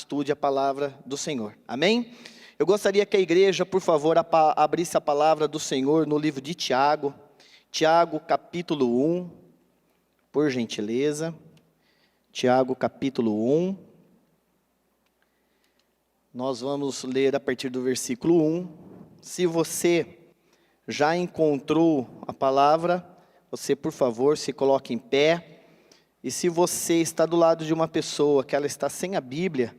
estude a palavra do Senhor. Amém? Eu gostaria que a igreja, por favor, abrisse a palavra do Senhor no livro de Tiago. Tiago, capítulo 1, por gentileza. Tiago, capítulo 1. Nós vamos ler a partir do versículo 1. Se você já encontrou a palavra, você, por favor, se coloque em pé. E se você está do lado de uma pessoa que ela está sem a Bíblia,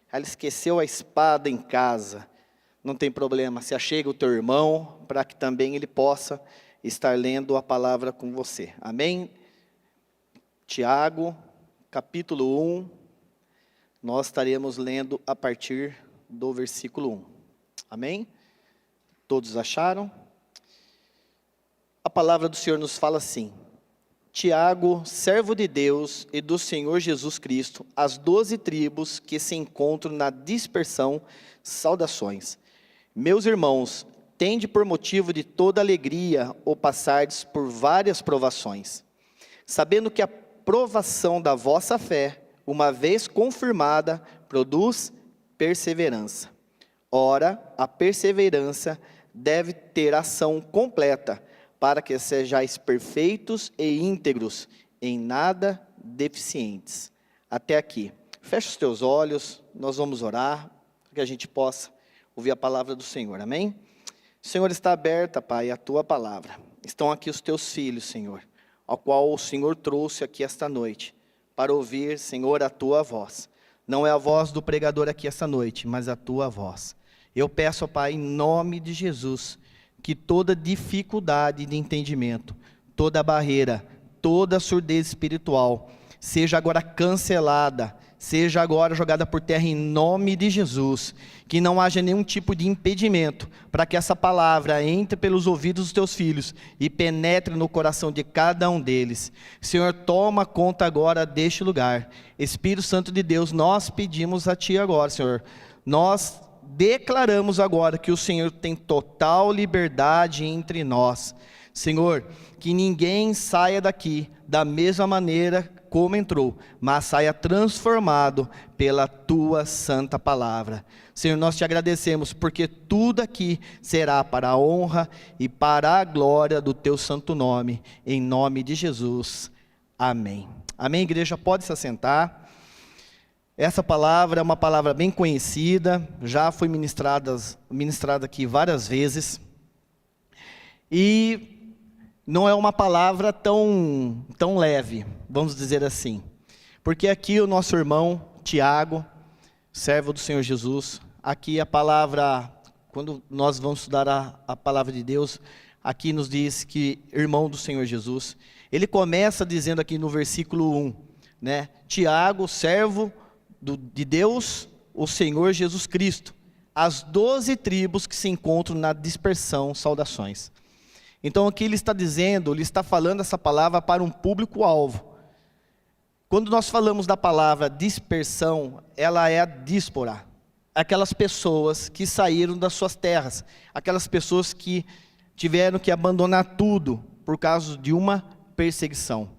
ela esqueceu a espada em casa, não tem problema, se achega o teu irmão, para que também ele possa estar lendo a palavra com você. Amém? Tiago, capítulo 1, nós estaremos lendo a partir do versículo 1. Amém? Todos acharam? A palavra do Senhor nos fala assim: Tiago, servo de Deus e do Senhor Jesus Cristo, as 12 tribos que se encontram na dispersão, saudações. Meus irmãos, tende por motivo de toda alegria o passardes por várias provações, sabendo que a provação da vossa fé, uma vez confirmada, produz perseverança. Ora, a perseverança deve ter ação completa, para que sejais perfeitos e íntegros, em nada deficientes. Até aqui. Feche os teus olhos, nós vamos orar, para que a gente possa ouvir a palavra do Senhor, amém? O Senhor, está aberta, Pai, a tua palavra. Estão aqui os teus filhos, Senhor, ao qual o Senhor trouxe aqui esta noite, para ouvir, Senhor, a tua voz. Não é a voz do pregador aqui esta noite, mas a tua voz. Eu peço, Pai, em nome de Jesus, que toda dificuldade de entendimento, toda barreira, toda surdez espiritual, seja agora cancelada, seja agora jogada por terra em nome de Jesus, que não haja nenhum tipo de impedimento, para que essa palavra entre pelos ouvidos dos teus filhos, e penetre no coração de cada um deles. Senhor, toma conta agora deste lugar. Espírito Santo de Deus, nós pedimos a Ti agora, Senhor, nós declaramos agora que o Senhor tem total liberdade entre nós. Senhor, que ninguém saia daqui da mesma maneira como entrou, mas saia transformado pela Tua santa palavra. Senhor, nós Te agradecemos, porque tudo aqui será para a honra e para a glória do Teu santo nome, em nome de Jesus. Amém. Amém, igreja? Pode se assentar. Essa palavra é uma palavra bem conhecida, já foi ministrada aqui várias vezes, e não é uma palavra tão leve, vamos dizer assim, porque aqui o nosso irmão Tiago, servo do Senhor Jesus, aqui a palavra, quando nós vamos estudar a palavra de Deus, aqui nos diz que irmão do Senhor Jesus, ele começa dizendo aqui no versículo 1, né, Tiago, servo de Deus, o Senhor Jesus Cristo, as 12 tribos que se encontram na dispersão, saudações. Então aqui ele está dizendo, ele está falando essa palavra para um público-alvo. Quando nós falamos da palavra dispersão, ela é a díspora, aquelas pessoas que saíram das suas terras, aquelas pessoas que tiveram que abandonar tudo por causa de uma perseguição.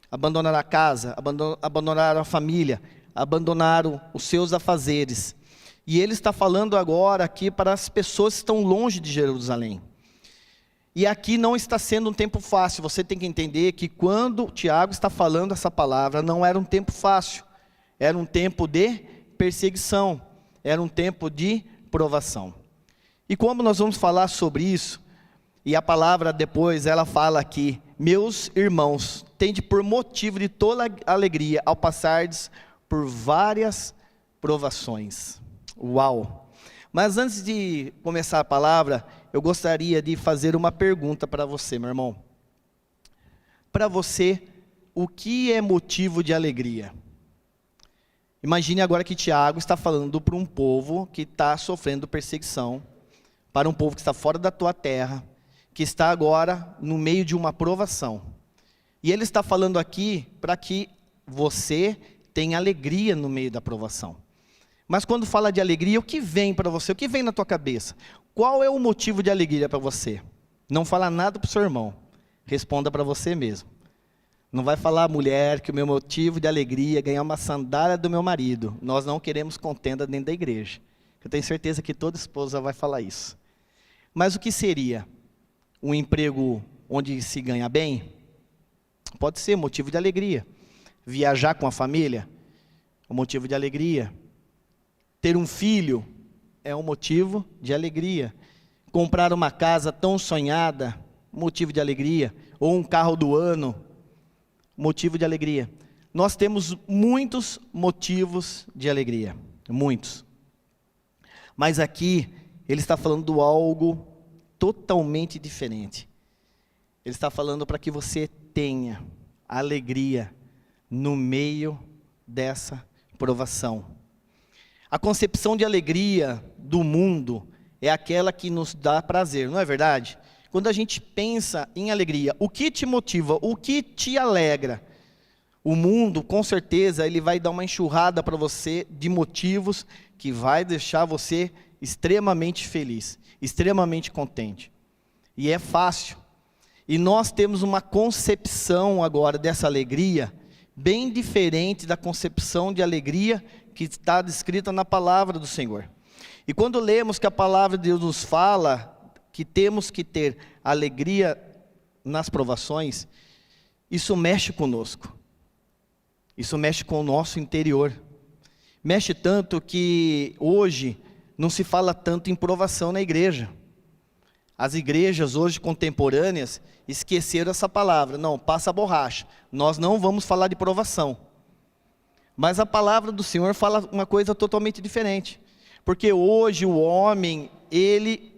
Abandonaram a casa, abandonaram a família, abandonaram os seus afazeres. E ele está falando agora aqui para as pessoas que estão longe de Jerusalém. E aqui não está sendo um tempo fácil. Você tem que entender que quando Tiago está falando essa palavra, não era um tempo fácil. Era um tempo de perseguição. Era um tempo de provação. E como nós vamos falar sobre isso, e a palavra depois ela fala aqui, meus irmãos, tende por motivo de toda alegria ao passardes por várias provações. Uau! Mas antes de começar a palavra, eu gostaria de fazer uma pergunta para você, meu irmão. Para você, o que é motivo de alegria? Imagine agora que Tiago está falando para um povo que está sofrendo perseguição, para um povo que está fora da tua terra, que está agora no meio de uma provação. E ele está falando aqui para que você tenha alegria no meio da provação. Mas quando fala de alegria, o que vem para você? O que vem na tua cabeça? Qual é o motivo de alegria para você? Não fala nada para o seu irmão. Responda para você mesmo. Não vai falar, mulher, que o meu motivo de alegria é ganhar uma sandália do meu marido. Nós não queremos contenda dentro da igreja. Eu tenho certeza que toda esposa vai falar isso. Mas o que seria um emprego onde se ganha bem? Pode ser motivo de alegria. Viajar com a família, um motivo de alegria. Ter um filho é um motivo de alegria. Comprar uma casa tão sonhada, motivo de alegria. Ou um carro do ano, motivo de alegria. Nós temos muitos motivos de alegria, muitos. Mas aqui, ele está falando de algo totalmente diferente. Ele está falando para que você tenha alegria no meio dessa provação. A concepção de alegria do mundo é aquela que nos dá prazer, não é verdade? Quando a gente pensa em alegria, o que te motiva, o que te alegra? O mundo, com certeza, ele vai dar uma enxurrada para você de motivos que vai deixar você extremamente feliz, extremamente contente. E é fácil. E nós temos uma concepção agora dessa alegria, bem diferente da concepção de alegria que está descrita na palavra do Senhor. E quando lemos que a palavra de Deus nos fala que temos que ter alegria nas provações, isso mexe conosco. Isso mexe com o nosso interior. Mexe tanto que hoje não se fala tanto em provação na igreja. As igrejas hoje contemporâneas esqueceram essa palavra. Não, passa a borracha. Nós não vamos falar de provação. Mas a palavra do Senhor fala uma coisa totalmente diferente. Porque hoje o homem, ele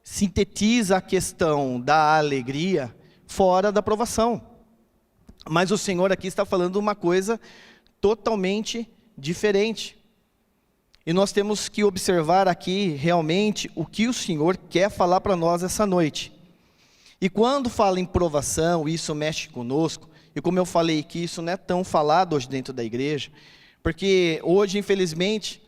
sintetiza a questão da alegria fora da provação. Mas o Senhor aqui está falando uma coisa totalmente diferente. E nós temos que observar aqui realmente o que o Senhor quer falar para nós essa noite. E quando fala em provação, isso mexe conosco, e como eu falei que isso não é tão falado hoje dentro da igreja, porque hoje, infelizmente,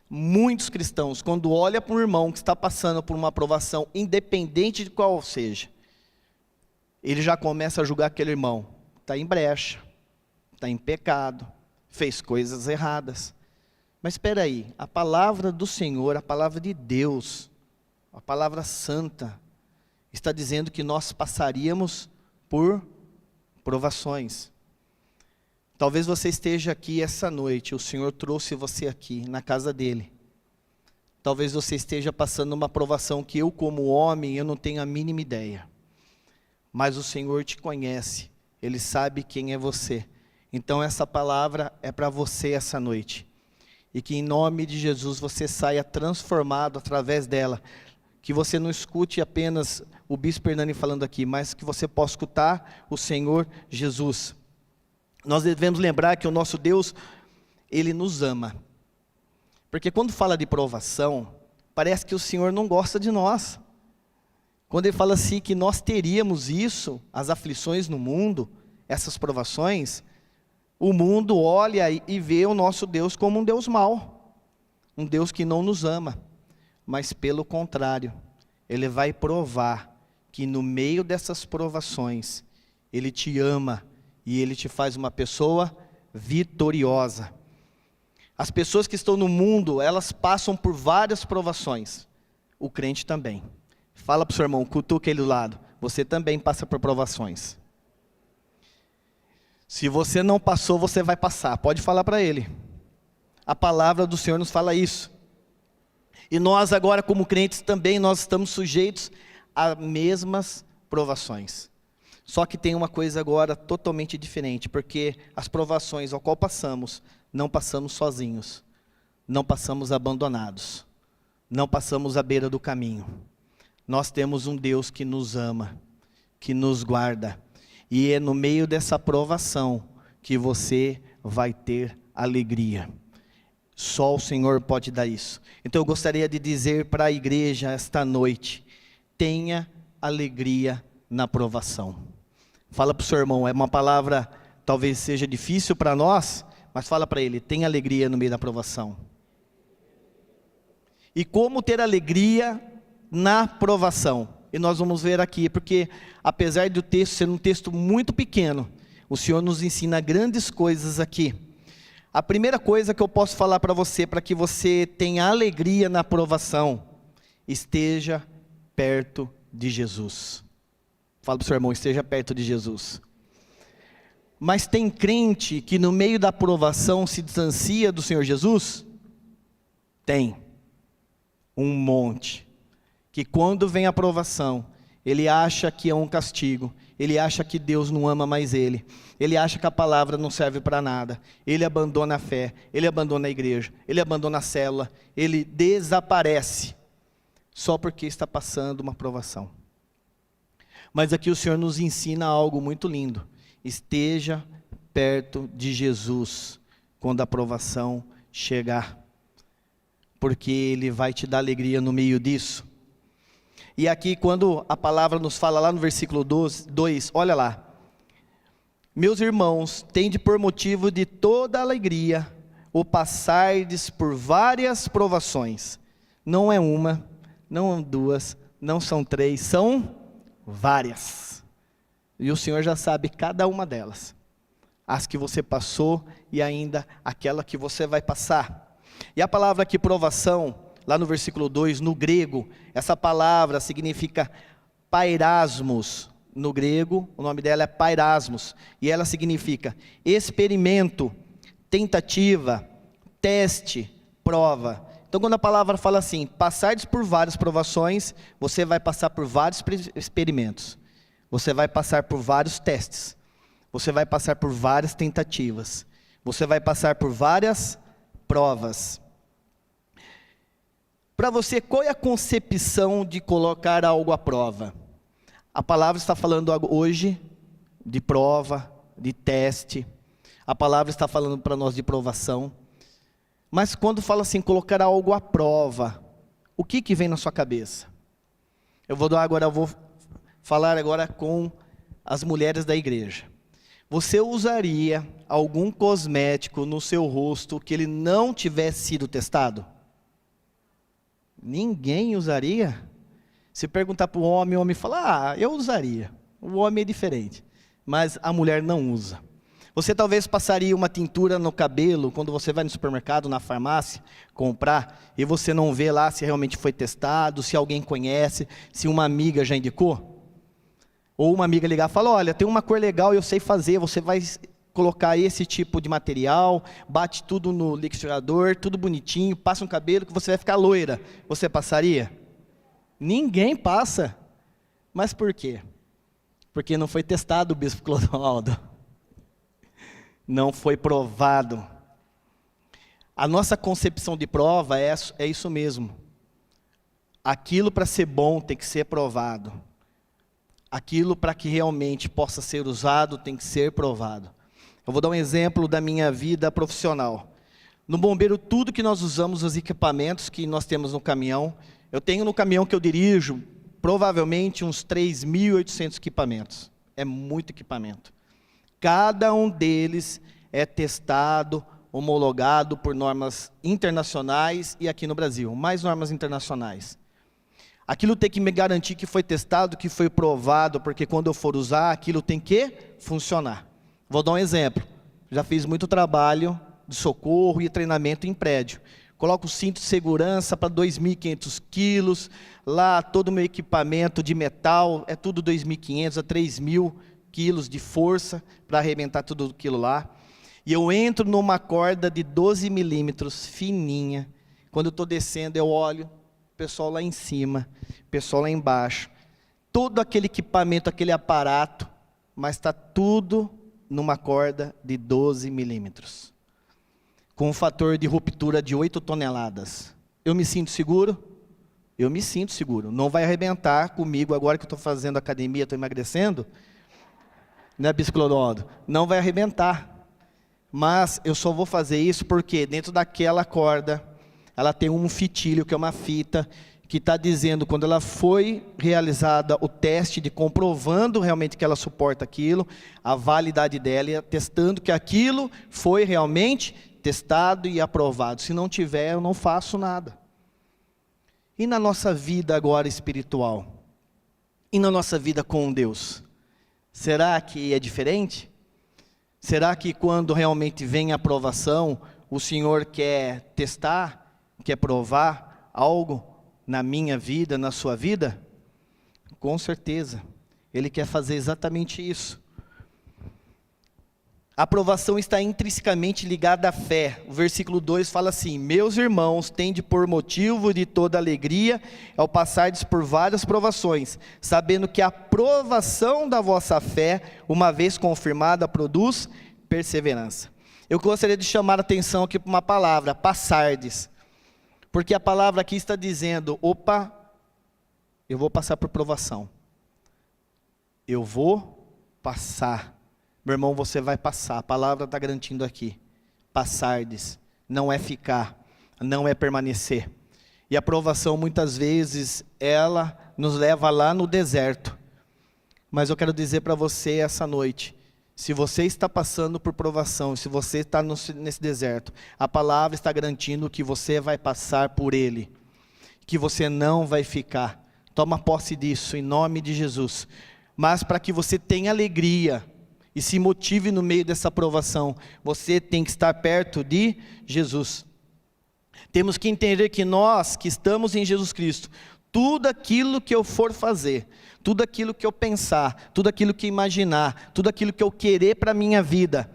muitos cristãos, quando olham para um irmão que está passando por uma provação, independente de qual seja, ele já começa a julgar aquele irmão. Está em brecha, está em pecado, fez coisas erradas. Mas espera aí, a palavra do Senhor, a palavra de Deus, a palavra santa, está dizendo que nós passaríamos por provações. Talvez você esteja aqui essa noite, o Senhor trouxe você aqui, na casa dele. Talvez você esteja passando uma provação que eu como homem, eu não tenho a mínima ideia. Mas o Senhor te conhece, Ele sabe quem é você. Então essa palavra é para você essa noite. E que em nome de Jesus você saia transformado através dela. Que você não escute apenas o Bispo Hernani falando aqui, mas que você possa escutar o Senhor Jesus. Nós devemos lembrar que o nosso Deus, Ele nos ama. Porque quando fala de provação, parece que o Senhor não gosta de nós. Quando Ele fala assim que nós teríamos isso, as aflições no mundo, essas provações, o mundo olha e vê o nosso Deus como um Deus mau, um Deus que não nos ama, mas pelo contrário, Ele vai provar que no meio dessas provações, Ele te ama e Ele te faz uma pessoa vitoriosa. As pessoas que estão no mundo, elas passam por várias provações, o crente também. Fala para o seu irmão, cutuca ele do lado, você também passa por provações. Se você não passou, você vai passar. Pode falar para ele. A palavra do Senhor nos fala isso. E nós agora como crentes também, nós estamos sujeitos a mesmas provações. Só que tem uma coisa agora totalmente diferente. Porque as provações ao qual passamos, não passamos sozinhos. Não passamos abandonados. Não passamos à beira do caminho. Nós temos um Deus que nos ama, que nos guarda. E é no meio dessa provação que você vai ter alegria. Só o Senhor pode dar isso. Então eu gostaria de dizer para a igreja esta noite, tenha alegria na provação. Fala para o seu irmão, é uma palavra talvez seja difícil para nós, mas fala para ele, tenha alegria no meio da provação. E como ter alegria na provação? E nós vamos ver aqui, porque apesar do texto ser um texto muito pequeno, o Senhor nos ensina grandes coisas aqui. A primeira coisa que eu posso falar para você, para que você tenha alegria na provação, esteja perto de Jesus. Fala para o seu irmão, esteja perto de Jesus. Mas tem crente que no meio da provação se distancia do Senhor Jesus? Tem. Um monte. Que quando vem a provação, ele acha que é um castigo, ele acha que Deus não ama mais ele acha que a palavra não serve para nada, ele abandona a fé, ele abandona a igreja, ele abandona a célula, ele desaparece, só porque está passando uma provação. Mas aqui o Senhor nos ensina algo muito lindo, esteja perto de Jesus, quando a provação chegar, porque Ele vai te dar alegria no meio disso. E aqui quando a palavra nos fala lá no versículo 2, olha lá. Meus irmãos, tende por motivo de toda alegria o passardes por várias provações. Não é uma, não são duas, não são três, são várias. E o Senhor já sabe cada uma delas. As que você passou e ainda aquela que você vai passar. E a palavra aqui, provação, lá no versículo 2, no grego, essa palavra significa pairasmos. No grego, o nome dela é pairasmos, e ela significa experimento, tentativa, teste, prova. Então quando a palavra fala assim, passardes por várias provações, você vai passar por vários experimentos, você vai passar por vários testes, você vai passar por várias tentativas, você vai passar por várias provas. Para você, qual é a concepção de colocar algo à prova? A palavra está falando hoje de prova, de teste. A palavra está falando para nós de provação. Mas quando fala assim, colocar algo à prova, o que vem na sua cabeça? Eu vou falar agora com as mulheres da igreja. Você usaria algum cosmético no seu rosto que ele não tivesse sido testado? Ninguém usaria? Se perguntar para o homem fala, eu usaria. O homem é diferente, mas a mulher não usa. Você talvez passaria uma tintura no cabelo, quando você vai no supermercado, na farmácia, comprar, e você não vê lá se realmente foi testado, se alguém conhece, se uma amiga já indicou. Ou uma amiga ligar e falar, olha, tem uma cor legal e eu sei fazer, você vai colocar esse tipo de material, bate tudo no liquidificador, tudo bonitinho, passa um cabelo que você vai ficar loira. Você passaria? Ninguém passa. Mas por quê? Porque não foi testado o bispo Clodoaldo. Não foi provado. A nossa concepção de prova é isso mesmo. Aquilo para ser bom tem que ser provado. Aquilo para que realmente possa ser usado tem que ser provado. Eu vou dar um exemplo da minha vida profissional. No bombeiro, tudo que nós usamos, os equipamentos que nós temos no caminhão, eu tenho no caminhão que eu dirijo, provavelmente uns 3.800 equipamentos. É muito equipamento. Cada um deles é testado, homologado por normas internacionais e aqui no Brasil, mais normas internacionais. Aquilo tem que me garantir que foi testado, que foi provado, porque quando eu for usar, aquilo tem que funcionar. Vou dar um exemplo. Já fiz muito trabalho de socorro e treinamento em prédio. Coloco o cinto de segurança para 2.500 quilos, lá todo o meu equipamento de metal, é tudo 2.500 a 3.000 quilos de força para arrebentar tudo aquilo lá. E eu entro numa corda de 12 milímetros, fininha. Quando eu estou descendo, eu olho, o pessoal lá em cima, o pessoal lá embaixo. Todo aquele equipamento, aquele aparato, mas está tudo numa corda de 12 milímetros. Com um fator de ruptura de 8 toneladas. Eu me sinto seguro? Eu me sinto seguro. Não vai arrebentar comigo agora que eu estou fazendo academia, estou emagrecendo. Né, bispo Clodoaldo? Não vai arrebentar. Mas eu só vou fazer isso porque dentro daquela corda, ela tem um fitilho, que é uma fita, que está dizendo, quando ela foi realizada o teste de comprovando realmente que ela suporta aquilo, a validade dela, testando que aquilo foi realmente testado e aprovado. Se não tiver, eu não faço nada. E na nossa vida agora espiritual? E na nossa vida com Deus? Será que é diferente? Será que quando realmente vem a aprovação, o Senhor quer testar, quer provar algo na minha vida, na sua vida? Com certeza, Ele quer fazer exatamente isso. A aprovação está intrinsecamente ligada à fé. O versículo 2 fala assim: meus irmãos, tende por motivo de toda alegria ao passardes por várias provações, sabendo que a provação da vossa fé, uma vez confirmada, produz perseverança. Eu gostaria de chamar a atenção aqui para uma palavra, passardes. Porque a palavra aqui está dizendo, opa, eu vou passar por provação. Eu vou passar. Meu irmão, você vai passar. A palavra está garantindo aqui. Passardes. Não é ficar. Não é permanecer. E a provação, muitas vezes, ela nos leva lá no deserto. Mas eu quero dizer para você essa noite, se você está passando por provação, se você está nesse deserto, a palavra está garantindo que você vai passar por ele. Que você não vai ficar. Toma posse disso, em nome de Jesus. Mas para que você tenha alegria e se motive no meio dessa provação, você tem que estar perto de Jesus. Temos que entender que nós que estamos em Jesus Cristo, tudo aquilo que eu for fazer, tudo aquilo que eu pensar, tudo aquilo que imaginar, tudo aquilo que eu querer para a minha vida,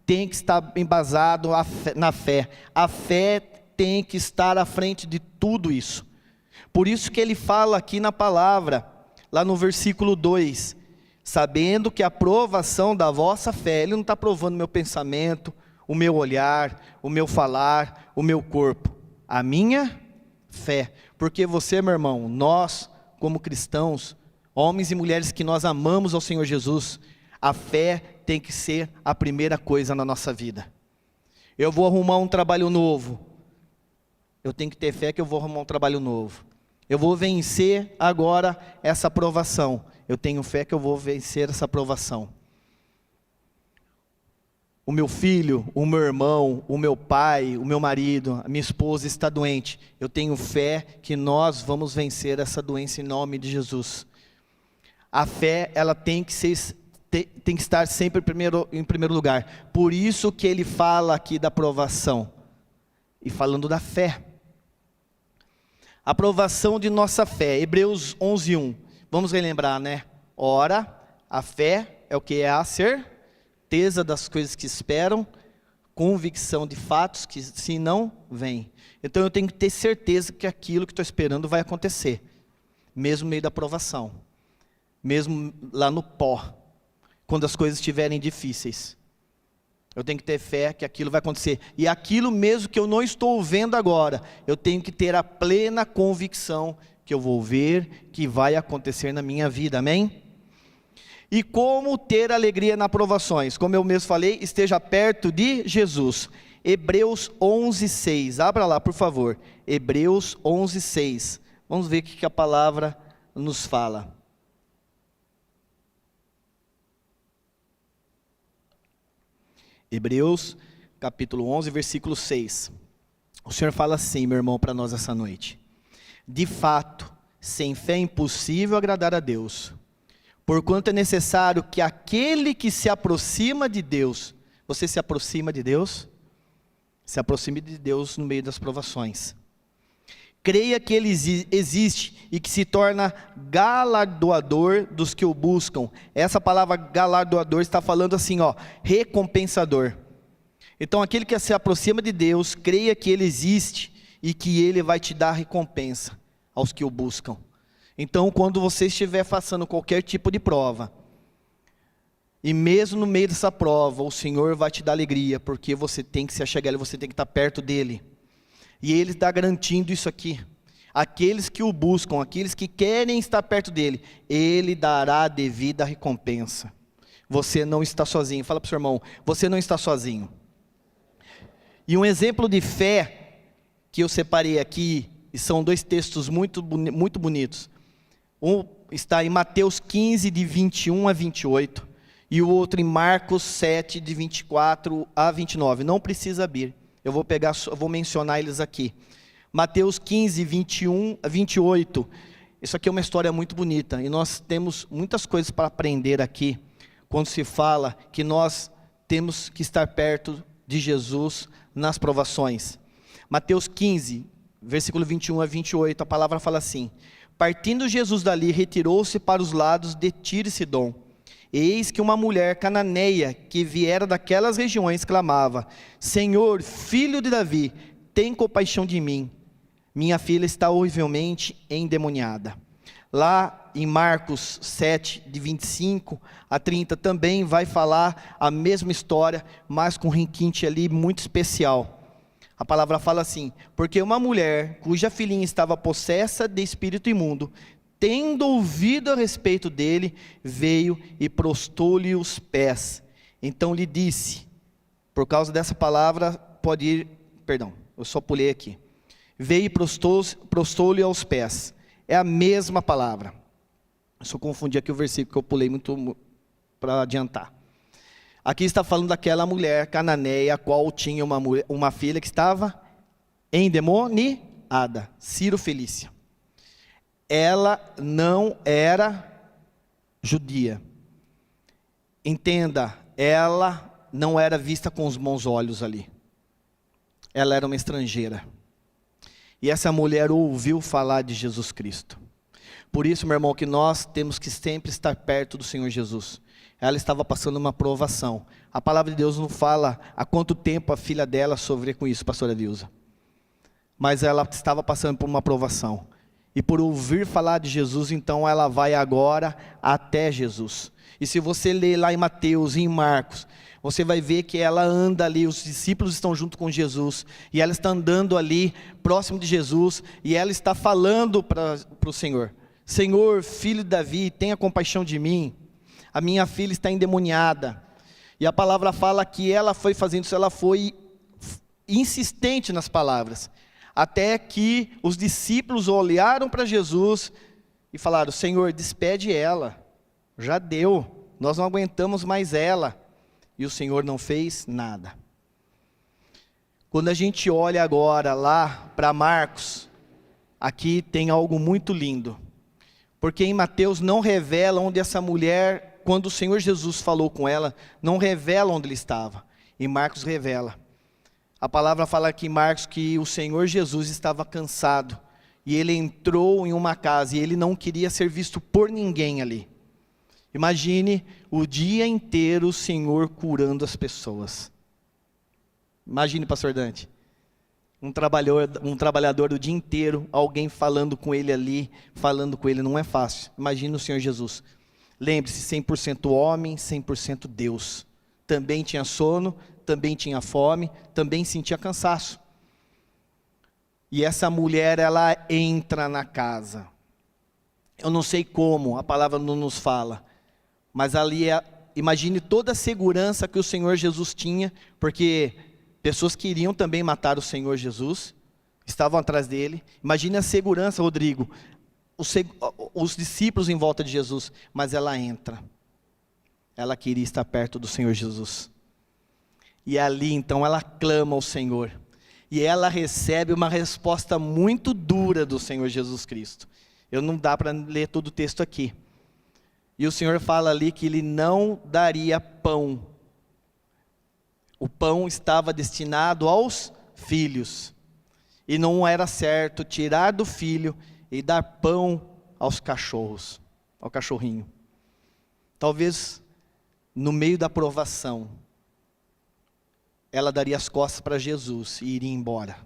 tem que estar embasado na fé. A fé tem que estar à frente de tudo isso. Por isso que ele fala aqui na palavra, lá no versículo 2, sabendo que a provação da vossa fé, ele não está provando meu pensamento, o meu olhar, o meu falar, o meu corpo, a minha fé. Porque você, meu irmão, nós como cristãos, homens e mulheres que nós amamos ao Senhor Jesus, a fé tem que ser a primeira coisa na nossa vida. Eu vou arrumar um trabalho novo, eu tenho que ter fé que eu vou arrumar um trabalho novo. Eu vou vencer agora essa provação. Eu tenho fé que eu vou vencer essa provação. O meu filho, o meu irmão, o meu pai, o meu marido, a minha esposa está doente. Eu tenho fé que nós vamos vencer essa doença em nome de Jesus. A fé, ela tem que estar sempre em primeiro lugar. Por isso que ele fala aqui da provação. E falando da fé. A provação de nossa fé, Hebreus 11:1. Vamos relembrar, né? Ora, a fé é o que? É a certeza das coisas que esperam, convicção de fatos que se não vêm. Então eu tenho que ter certeza que aquilo que estou esperando vai acontecer. Mesmo no meio da provação. Mesmo lá no pó. Quando as coisas estiverem difíceis. Eu tenho que ter fé que aquilo vai acontecer. E aquilo mesmo que eu não estou vendo agora, eu tenho que ter a plena convicção que eu vou ver, que vai acontecer na minha vida, amém? E como ter alegria nas provações? Como eu mesmo falei, esteja perto de Jesus. Hebreus 11:6, abra lá por favor. Hebreus 11:6. Vamos ver o que a palavra nos fala. Hebreus, capítulo 11, versículo 6. O Senhor fala assim, meu irmão, para nós essa noite. De fato, sem fé é impossível agradar a Deus. Porquanto é necessário que aquele que se aproxima de Deus, você se aproxima de Deus? Se aproxime de Deus no meio das provações. Creia que Ele existe e que se torna galardoador dos que o buscam. Essa palavra galardoador está falando assim, ó, recompensador. Então aquele que se aproxima de Deus, creia que Ele existe e que Ele vai te dar recompensa aos que o buscam. Então quando você estiver passando qualquer tipo de prova, e mesmo no meio dessa prova, o Senhor vai te dar alegria, porque você tem que se achegar a Ele, você tem que estar perto dEle. E Ele está garantindo isso aqui. Aqueles que o buscam, aqueles que querem estar perto dEle, Ele dará a devida recompensa. Você não está sozinho. Fala para o seu irmão, você não está sozinho. E um exemplo de fé que eu separei aqui, e são dois textos muito bonitos. Um está em Mateus 15, de 21 a 28, e o outro em Marcos 7, de 24 a 29. Não precisa abrir. Eu vou mencionar eles aqui. Mateus 15, 21 a 28. isso aqui é uma história muito bonita, e nós temos muitas coisas para aprender aqui, quando se fala que nós temos que estar perto de Jesus nas provações. Mateus 15, versículo 21 a 28, a palavra fala assim: partindo Jesus dali, retirou-se para os lados de Tiro e Sidom. Eis que uma mulher cananeia, que viera daquelas regiões, clamava: Senhor, filho de Davi, tem compaixão de mim, minha filha está horrivelmente endemoniada. Lá em Marcos 7, de 25 a 30, também vai falar a mesma história, mas com um requinte ali muito especial. A palavra fala assim: porque uma mulher cuja filhinha estava possessa de espírito imundo, tendo ouvido a respeito dele, veio e prostou-lhe os pés. Então lhe disse, por causa dessa palavra, pode ir, perdão, eu só pulei aqui. Veio e prostou-lhe aos pés. É a mesma palavra. Eu só confundi aqui o versículo, que eu pulei muito para adiantar. Aqui está falando daquela mulher cananeia, a qual tinha uma filha que estava endemoniada, Ciro Felícia. Ela não era judia. Entenda, ela não era vista com os bons olhos ali. Ela era uma estrangeira. E essa mulher ouviu falar de Jesus Cristo. Por isso, meu irmão, que nós temos que sempre estar perto do Senhor Jesus. Ela estava passando uma provação. A palavra de Deus não fala há quanto tempo a filha dela sofria com isso, pastora Dilza. Mas ela estava passando por uma provação. E por ouvir falar de Jesus, então ela vai agora até Jesus. E se você ler lá em Mateus e em Marcos, você vai ver que ela anda ali, os discípulos estão junto com Jesus, e ela está andando ali, próximo de Jesus, e ela está falando para o Senhor: Senhor, filho de Davi, tenha compaixão de mim, a minha filha está endemoniada. E a palavra fala que ela foi fazendo isso, ela foi insistente nas palavras, até que os discípulos olharam para Jesus e falaram: Senhor, despede ela, já deu, nós não aguentamos mais ela. E o Senhor não fez nada. Quando a gente olha agora lá para Marcos, aqui tem algo muito lindo. Porque em Mateus não revela onde essa mulher, quando o Senhor Jesus falou com ela, não revela onde ele estava. Em Marcos revela. A palavra fala aqui em Marcos que o Senhor Jesus estava cansado. E ele entrou em uma casa e ele não queria ser visto por ninguém ali. Imagine o dia inteiro o Senhor curando as pessoas. Imagine, pastor Dante, um trabalhador o dia inteiro, alguém falando com ele ali, falando com ele, não é fácil. Imagine o Senhor Jesus. Lembre-se, 100% homem, 100% Deus. Também tinha sono, também tinha fome, também sentia cansaço. E essa mulher, ela entra na casa. Eu não sei como, a palavra não nos fala. Mas ali, imagine toda a segurança que o Senhor Jesus tinha, porque pessoas queriam também matar o Senhor Jesus, estavam atrás dele. Imagine a segurança, Rodrigo, os discípulos em volta de Jesus, mas ela entra. Ela queria estar perto do Senhor Jesus. E ali então ela clama ao Senhor. E ela recebe uma resposta muito dura do Senhor Jesus Cristo. Eu não dá para ler todo o texto aqui. E o Senhor fala ali que ele não daria pão. O pão estava destinado aos filhos. E não era certo tirar do filho e dar pão aos cachorros, ao cachorrinho. Talvez no meio da provação, ela daria as costas para Jesus e iria embora.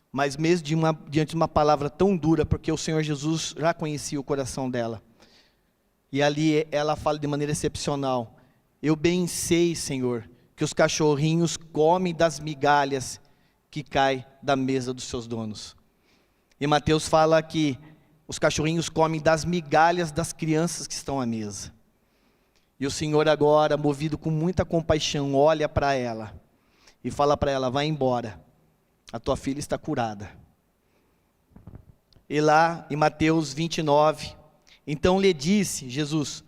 Mas mesmo diante de uma palavra tão dura, porque o Senhor Jesus já conhecia o coração dela. E ali ela fala de maneira excepcional: eu bem sei, Senhor, que os cachorrinhos comem das migalhas que caem da mesa dos seus donos. E Mateus fala que os cachorrinhos comem das migalhas das crianças que estão à mesa. E o Senhor agora, movido com muita compaixão, olha para ela e fala para ela: vai embora, a tua filha está curada. E lá em Mateus 29, então lhe disse Jesus: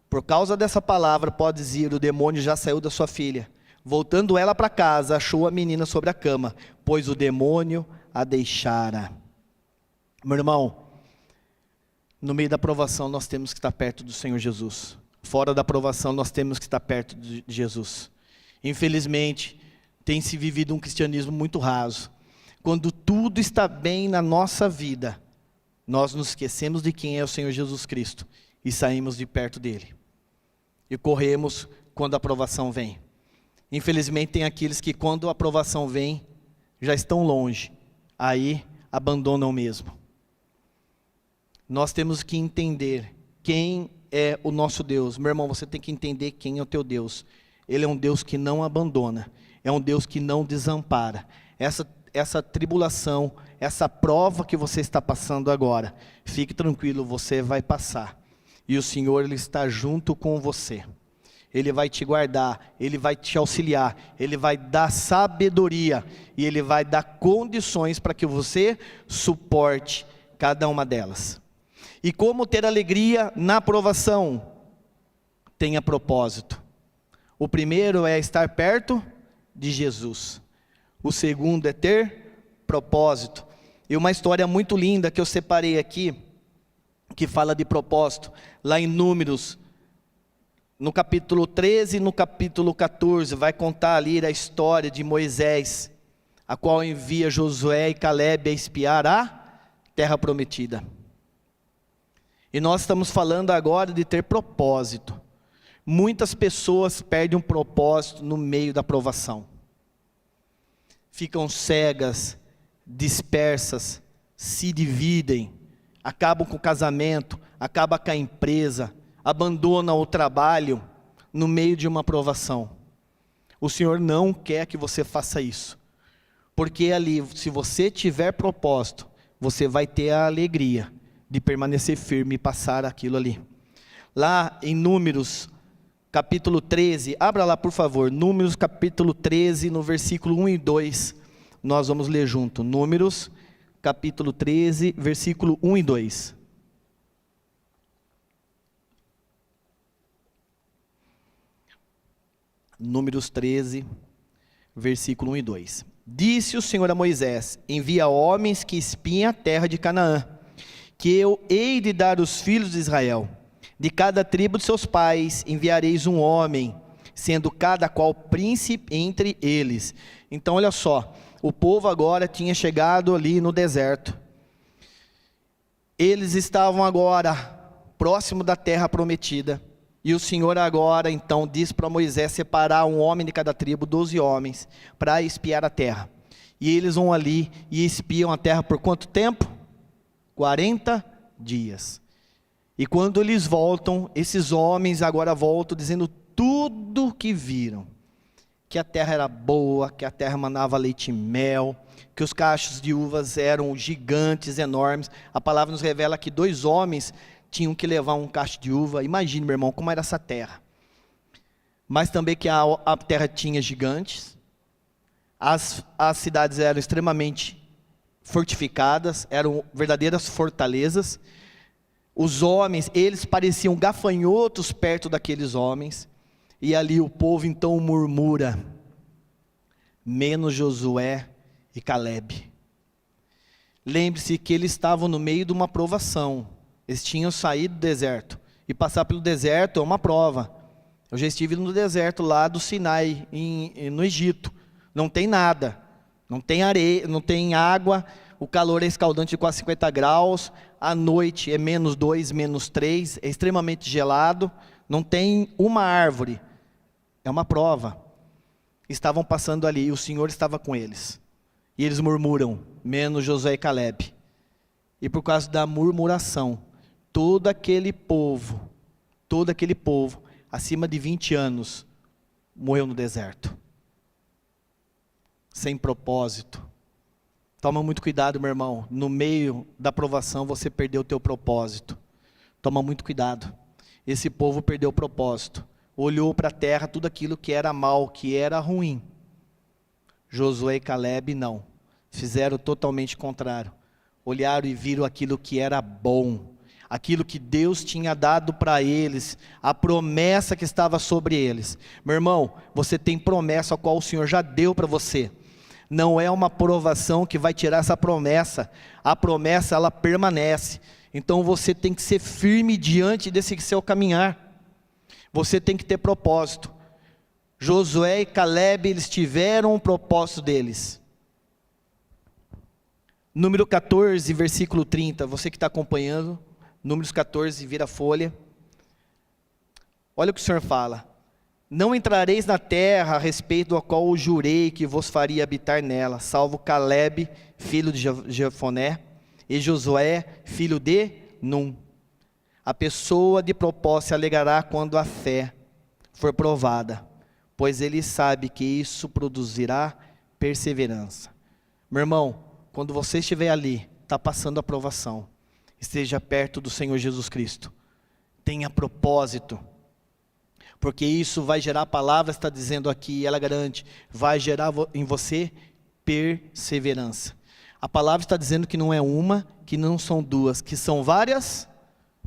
por causa dessa palavra podes ir, o demônio já saiu da sua filha. Voltando ela para casa, achou a menina sobre a cama, pois o demônio a deixara. Meu irmão, No meio da provação, nós temos que estar perto do Senhor Jesus. Fora da provação, nós temos que estar perto de Jesus. Infelizmente, tem se vivido um cristianismo muito raso. Quando tudo está bem na nossa vida, nós nos esquecemos de quem é o Senhor Jesus Cristo e saímos de perto dele. E corremos quando a provação vem. Infelizmente, tem aqueles que quando a provação vem, já estão longe. Aí, abandonam mesmo. Nós temos que entender quem é o nosso Deus. Meu irmão, você tem que entender quem é o teu Deus. Ele é um Deus que não abandona. É um Deus que não desampara. Essa tribulação, essa prova que você está passando agora, fique tranquilo, você vai passar. E o Senhor, Ele está junto com você. Ele vai te guardar, Ele vai te auxiliar, Ele vai dar sabedoria e Ele vai dar condições para que você suporte cada uma delas. E como ter alegria na provação? Tenha propósito. O primeiro é estar perto de Jesus. O segundo é ter propósito. E uma história muito linda que eu separei aqui, que fala de propósito, lá em Números, no capítulo 13 e no capítulo 14, vai contar ali a história de Moisés, a qual envia Josué e Calebe a espiar a terra prometida. E nós estamos falando agora de ter propósito. Muitas pessoas perdem um propósito no meio da provação. Ficam cegas, dispersas, se dividem, acabam com o casamento, acabam com a empresa, abandonam o trabalho no meio de uma provação. O Senhor não quer que você faça isso. Porque ali, se você tiver propósito, você vai ter a alegria de permanecer firme e passar aquilo ali. Lá em Números, capítulo 13, abra lá por favor, Números capítulo 13, no versículo 1 e 2, nós vamos ler junto. Números, capítulo 13, versículo 1 e 2. Números 13, versículo 1 e 2. Disse o Senhor a Moisés: envia homens que espiem a terra de Canaã, que eu hei de dar os filhos de Israel. De cada tribo de seus pais enviareis um homem, sendo cada qual príncipe entre eles. Então olha só, o povo agora tinha chegado ali no deserto. Eles estavam agora próximo da terra prometida. E o Senhor agora então diz para Moisés separar um homem de cada tribo, 12 homens, para espiar a terra. E eles vão ali e espiam a terra por quanto tempo? 40 dias. E quando eles voltam, esses homens agora voltam dizendo tudo que viram. Que a terra era boa, que a terra manava leite e mel, que os cachos de uvas eram gigantes, enormes. A palavra nos revela que 2 homens tinham que levar um cacho de uva. Imagine, meu irmão, como era essa terra. Mas também que a terra tinha gigantes. As cidades eram extremamente fortificadas, eram verdadeiras fortalezas. Os homens, eles pareciam gafanhotos perto daqueles homens. E ali o povo então murmura, menos Josué e Calebe. Lembre-se que eles estavam no meio de uma provação. Eles tinham saído do deserto. E passar pelo deserto é uma prova. Eu já estive no deserto lá do Sinai, no Egito. Não tem nada. Não tem areia, não tem água. O calor é escaldante de quase 50 graus. À noite é menos 2, menos 3. É extremamente gelado. Não tem uma árvore. É uma prova. Estavam passando ali e o Senhor estava com eles. E eles murmuram, menos Josué e Calebe. E por causa da murmuração, todo aquele povo, acima de 20 anos, morreu no deserto. Sem propósito. Toma muito cuidado, meu irmão. No meio da provação, você perdeu o teu propósito. Toma muito cuidado. Esse povo perdeu o propósito. Olhou para a terra, tudo aquilo que era mal, que era ruim. Josué e Calebe não. Fizeram totalmente contrário. Olharam e viram aquilo que era bom. Aquilo que Deus tinha dado para eles. A promessa que estava sobre eles. Meu irmão, você tem promessa a qual o Senhor já deu para você. Não é uma provação que vai tirar essa promessa. A promessa, ela permanece. Então você tem que ser firme diante desse seu caminhar. Você tem que ter propósito. Josué e Caleb, eles tiveram um propósito deles. Número 14, versículo 30, você que está acompanhando, Números 14, vira a folha. Olha o que o Senhor fala. Não entrareis na terra a respeito da qual eu jurei que vos faria habitar nela, salvo Caleb, filho de Jefoné, e Josué, filho de Num. A pessoa de propósito se alegrará quando a fé for provada, pois ele sabe que isso produzirá perseverança. Meu irmão, quando você estiver ali, está passando a provação, esteja perto do Senhor Jesus Cristo. Tenha propósito, porque isso vai gerar, a palavra está dizendo aqui, ela garante, vai gerar em você perseverança. A palavra está dizendo que não é uma, que não são duas, que são várias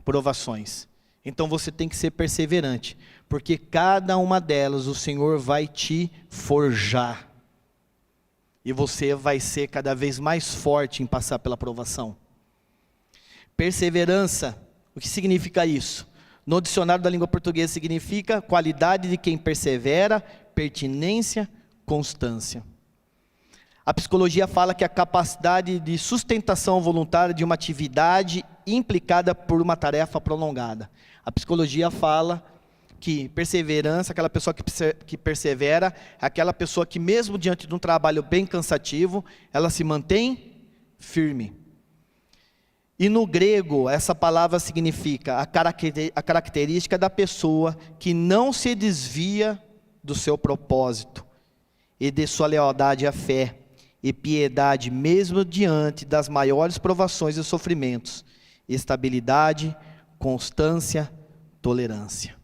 provações. Então você tem que ser perseverante, porque cada uma delas o Senhor vai te forjar. E você vai ser cada vez mais forte em passar pela provação. Perseverança, o que significa isso? No dicionário da língua portuguesa significa qualidade de quem persevera, pertinência, constância. A psicologia fala que a capacidade de sustentação voluntária de uma atividade implicada por uma tarefa prolongada. A psicologia fala que perseverança, aquela pessoa que persevera, é aquela pessoa que mesmo diante de um trabalho bem cansativo, ela se mantém firme. E no grego, essa palavra significa a característica da pessoa que não se desvia do seu propósito e de sua lealdade à fé e piedade, mesmo diante das maiores provações e sofrimentos, estabilidade, constância, tolerância.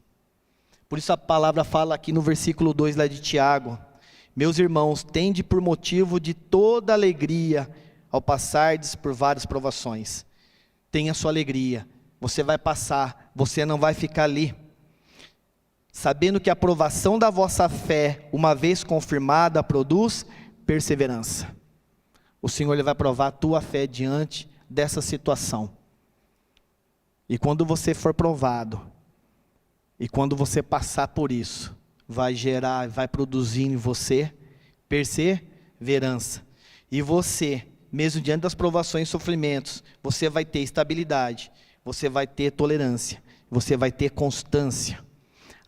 Por isso a palavra fala aqui no versículo 2 lá de Tiago: meus irmãos, tende por motivo de toda alegria ao passardes por várias provações. Tenha sua alegria, você vai passar, você não vai ficar ali. Sabendo que a provação da vossa fé, uma vez confirmada, produz perseverança. O Senhor ele vai provar a tua fé diante dessa situação. E quando você for provado, e quando você passar por isso, vai gerar, vai produzir em você perseverança. E você, mesmo diante das provações e sofrimentos, você vai ter estabilidade, você vai ter tolerância, você vai ter constância.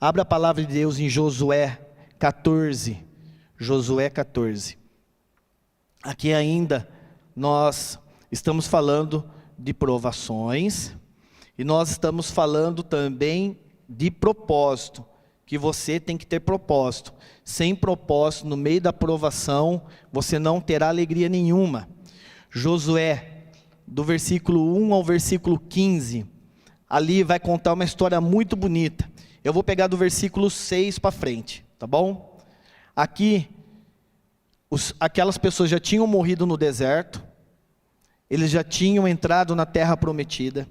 Abra a palavra de Deus em Josué 14. Josué 14. Aqui ainda nós estamos falando de provações, e nós estamos falando também de propósito, que você tem que ter propósito. Sem propósito, no meio da provação, você não terá alegria nenhuma. Josué, do versículo 1 ao versículo 15, ali vai contar uma história muito bonita. Eu vou pegar do versículo 6 para frente, tá bom? Aqui, aquelas pessoas já tinham morrido no deserto, eles já tinham entrado na terra prometida,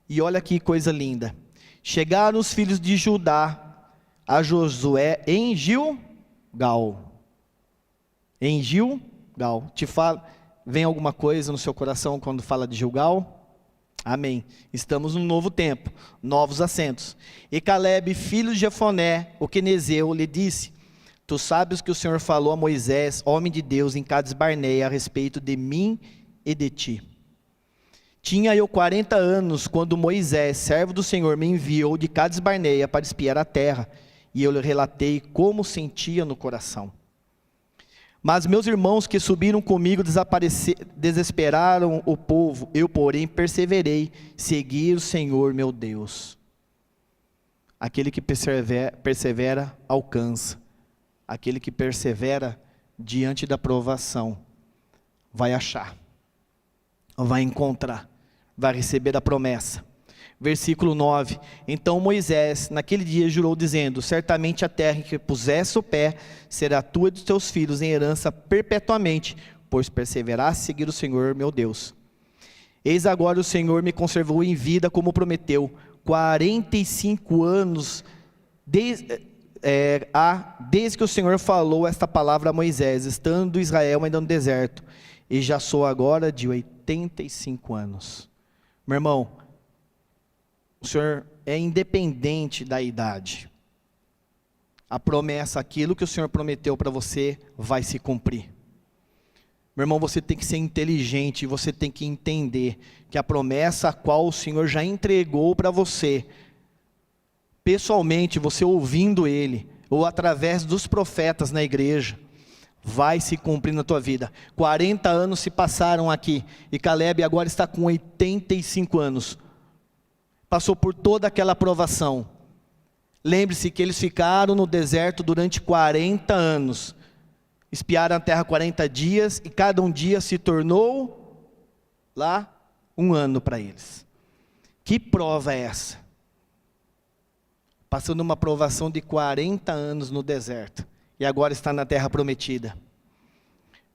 e olha que coisa linda. Chegaram os filhos de Judá a Josué em Gilgal. Em Gilgal. Vem alguma coisa no seu coração quando fala de Gilgal? Amém. Estamos num novo tempo, novos assentos. E Caleb, filho de Jefoné, o quenezeu, lhe disse: tu sabes que o Senhor falou a Moisés, homem de Deus, em Cades Barneia, a respeito de mim e de ti. Tinha eu 40 anos, quando Moisés, servo do Senhor, me enviou de Cades Barneia para espiar a terra, e eu lhe relatei como sentia no coração. Mas meus irmãos que subiram comigo desesperaram o povo, eu porém perseverei, segui o Senhor meu Deus. Aquele que persevera alcança, aquele que persevera diante da provação, vai achar, vai encontrar, vai receber a promessa. Versículo 9, então Moisés naquele dia jurou dizendo: certamente a terra em que pusesse o pé será tua e dos teus filhos em herança perpetuamente, pois perseveraste seguir o Senhor meu Deus. Eis agora o Senhor me conservou em vida como prometeu, 45 anos desde que o Senhor falou esta palavra a Moisés, estando Israel ainda no deserto, e já sou agora de 85 anos. Meu irmão, o Senhor é independente da idade. A promessa, aquilo que o Senhor prometeu para você, vai se cumprir. Meu irmão, você tem que ser inteligente, você tem que entender que a promessa a qual o Senhor já entregou para você, pessoalmente, você ouvindo Ele, ou através dos profetas na igreja, vai se cumprir na tua vida. 40 anos se passaram aqui, e Caleb agora está com 85 anos. Passou por toda aquela provação. Lembre-se que eles ficaram no deserto durante 40 anos. Espiaram a terra 40 dias, e cada um dia se tornou, lá, um ano para eles. Que prova é essa? Passando uma provação de 40 anos no deserto, e agora está na terra prometida.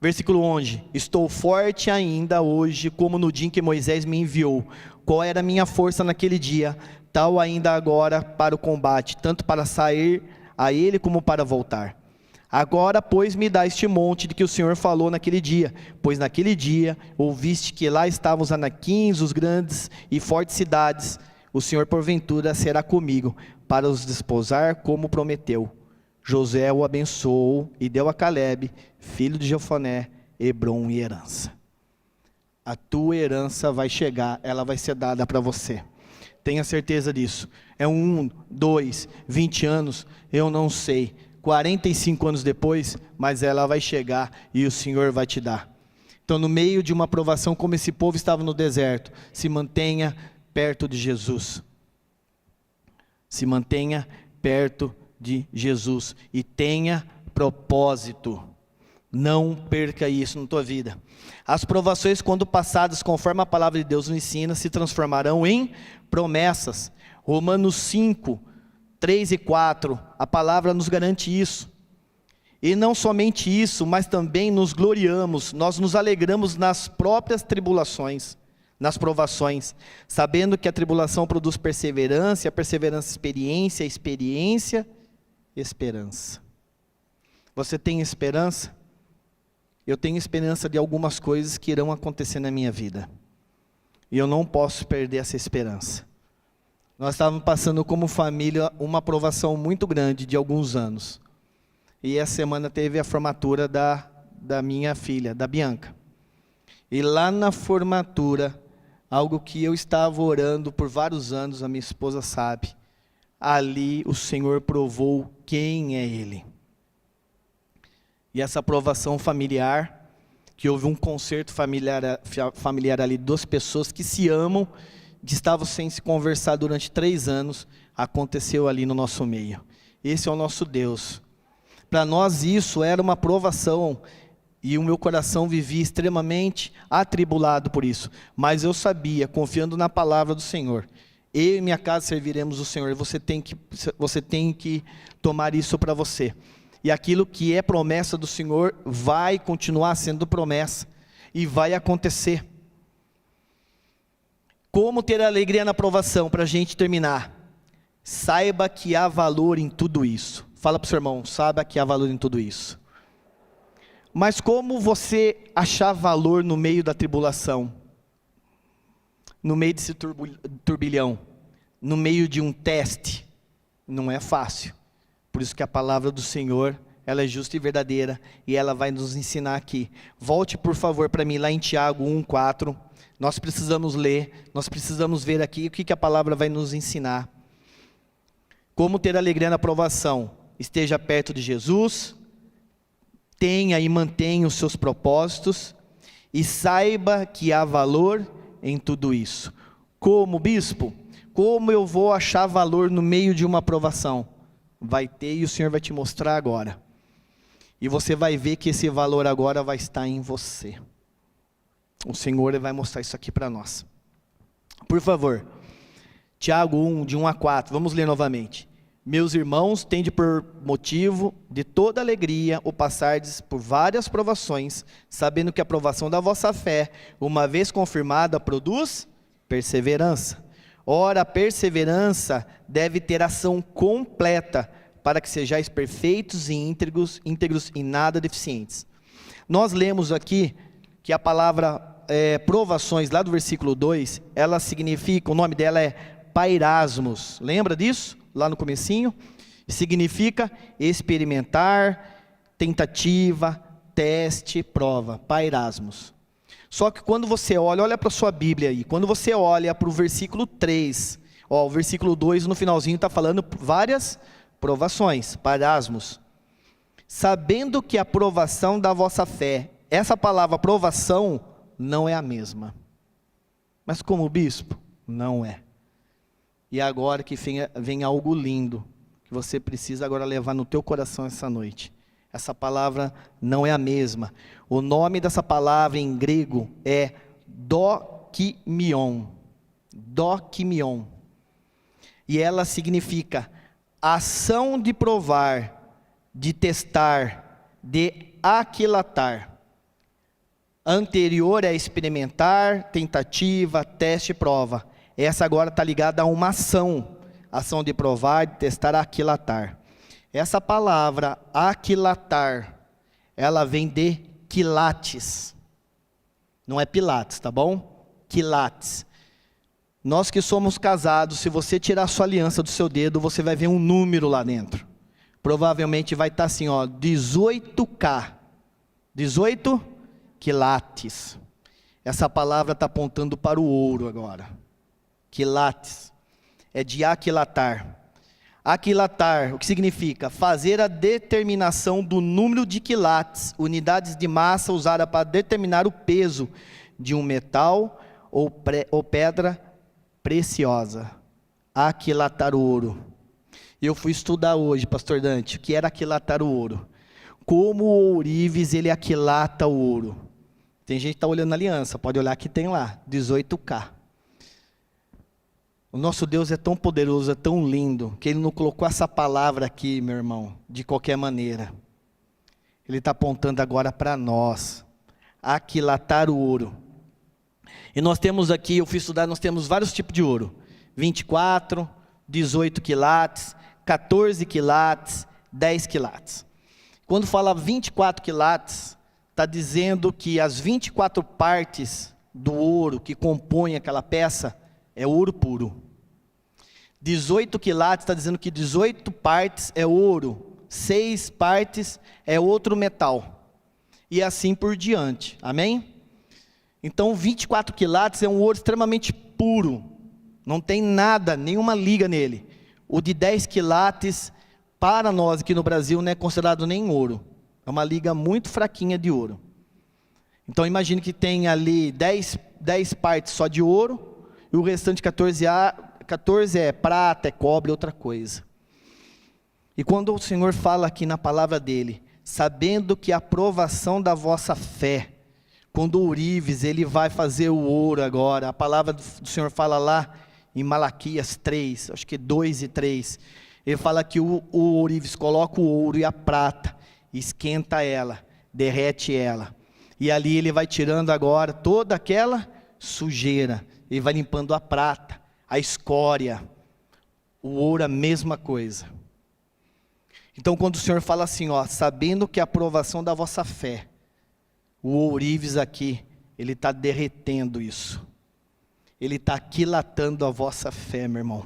Versículo 11, estou forte ainda hoje, como no dia em que Moisés me enviou. Qual era a minha força naquele dia, tal ainda agora para o combate, tanto para sair a ele como para voltar. Agora, pois, me dá este monte de que o Senhor falou naquele dia, pois naquele dia ouviste que lá estavam os anaquins, os grandes e fortes cidades. O Senhor porventura será comigo, para os desposar como prometeu. Josué o abençoou e deu a Caleb, filho de Jefoné, Hebrom e herança. A tua herança vai chegar, ela vai ser dada para você. Tenha certeza disso. É 1, 2, 20 anos, eu não sei. 45 anos depois, mas ela vai chegar e o Senhor vai te dar. Então, no meio de uma provação, como esse povo estava no deserto, se mantenha perto de Jesus. Se mantenha perto de Jesus e tenha propósito. Não perca isso na tua vida. As provações, quando passadas conforme a palavra de Deus nos ensina, se transformarão em promessas. Romanos 5, 3 e 4, a palavra nos garante isso. E não somente isso, mas também nos gloriamos, nós nos alegramos nas próprias tribulações, nas provações, sabendo que a tribulação produz perseverança, a perseverança experiência, a experiência esperança. Você tem esperança? Eu tenho esperança de algumas coisas que irão acontecer na minha vida, e eu não posso perder essa esperança. Nós estávamos passando como família uma provação muito grande de alguns anos, e essa semana teve a formatura da minha filha, da Bianca, e lá na formatura, algo que eu estava orando por vários anos, a minha esposa sabe, ali o Senhor provou quem é Ele. E essa provação familiar, que houve um concerto familiar ali, 2 pessoas que se amam, que estavam sem se conversar durante 3 anos, aconteceu ali no nosso meio. Esse é o nosso Deus. Para nós isso era uma provação, e o meu coração vivia extremamente atribulado por isso. Mas eu sabia, confiando na palavra do Senhor, eu e minha casa serviremos o Senhor. Você tem que tomar isso para você. E aquilo que é promessa do Senhor vai continuar sendo promessa, e vai acontecer. Como ter alegria na provação, para a gente terminar? Saiba que há valor em tudo isso. Fala para o seu irmão, saiba que há valor em tudo isso. Mas como você achar valor no meio da tribulação? No meio desse turbilhão? No meio de um teste? Não é fácil. Por isso que a palavra do Senhor, ela é justa e verdadeira, e ela vai nos ensinar aqui. Volte por favor para mim lá em Tiago 1:4. Nós precisamos ler, nós precisamos ver aqui o que a palavra vai nos ensinar. Como ter alegria na provação? Esteja perto de Jesus, tenha e mantenha os seus propósitos, e saiba que há valor em tudo isso. Como, bispo? Como eu vou achar valor no meio de uma provação? Vai ter, e o Senhor vai te mostrar agora. E você vai ver que esse valor agora vai estar em você. O Senhor vai mostrar isso aqui para nós. Por favor, Tiago 1, de 1 a 4, vamos ler novamente. Meus irmãos, tende por motivo de toda alegria o passardes por várias provações, sabendo que a provação da vossa fé, uma vez confirmada, produz perseverança. Ora, a perseverança deve ter ação completa, para que sejais perfeitos e íntegros e nada deficientes. Nós lemos aqui que a palavra provações, lá do versículo 2, ela significa, o nome dela é pairasmos. Lembra disso? Lá no comecinho? Significa experimentar, tentativa, teste, prova. Pairasmos. Só que quando você olha para a sua Bíblia aí, quando você olha para o versículo 3, o versículo 2 no finalzinho está falando várias provações, pairasmos. Sabendo que a provação da vossa fé, essa palavra provação não é a mesma. Mas como bispo? Não é. E agora que vem algo lindo, que você precisa agora levar no teu coração essa noite. Essa palavra não é a mesma. O nome dessa palavra em grego é dokimion. Dokimion. E ela significa ação de provar, de testar, de aquilatar. Anterior é experimentar, tentativa, teste e prova. Essa agora está ligada a uma ação. Ação de provar, de testar, aquilatar. Essa palavra aquilatar, ela vem de quilates. Não é pilates, tá bom? Quilates. Nós que somos casados, se você tirar a sua aliança do seu dedo, você vai ver um número lá dentro. Provavelmente vai estar assim, 18K. 18 quilates. Essa palavra está apontando para o ouro agora. Quilates. É de aquilatar. Aquilatar, o que significa? Fazer a determinação do número de quilates, unidades de massa usada para determinar o peso de um metal ou pedra preciosa. Aquilatar o ouro. Eu fui estudar hoje, pastor Dante, o que era aquilatar o ouro. Como o ourives, ele aquilata o ouro. Tem gente que está olhando a aliança, pode olhar que tem lá, 18K. O nosso Deus é tão poderoso, é tão lindo, que Ele não colocou essa palavra aqui, meu irmão, de qualquer maneira. Ele está apontando agora para nós, aquilatar o ouro. E nós temos aqui, eu fui estudar, nós temos vários tipos de ouro. 24, 18 quilates, 14 quilates, 10 quilates. Quando fala 24 quilates, está dizendo que as 24 partes do ouro que compõem aquela peça é ouro puro. 18 quilates está dizendo que 18 partes é ouro, 6 partes é outro metal, e assim por diante, amém? Então 24 quilates é um ouro extremamente puro, não tem nada, nenhuma liga nele. O de 10 quilates, para nós aqui no Brasil, não é considerado nem ouro, é uma liga muito fraquinha de ouro. Então imagine que tem ali 10 partes só de ouro, e o restante 14 é prata, é cobre, outra coisa. E quando o Senhor fala aqui na palavra dele, sabendo que a provação da vossa fé, quando o ourives, ele vai fazer o ouro agora, a palavra do Senhor fala lá em Malaquias 3, acho que 2 e 3, ele fala que o ourives coloca o ouro e a prata, esquenta ela, derrete ela, e ali ele vai tirando agora toda aquela sujeira, ele vai limpando a prata, a escória, o ouro, a mesma coisa. Então quando o Senhor fala assim, sabendo que a aprovação da vossa fé, o ourives aqui, ele está derretendo isso, ele está aquilatando a vossa fé, meu irmão.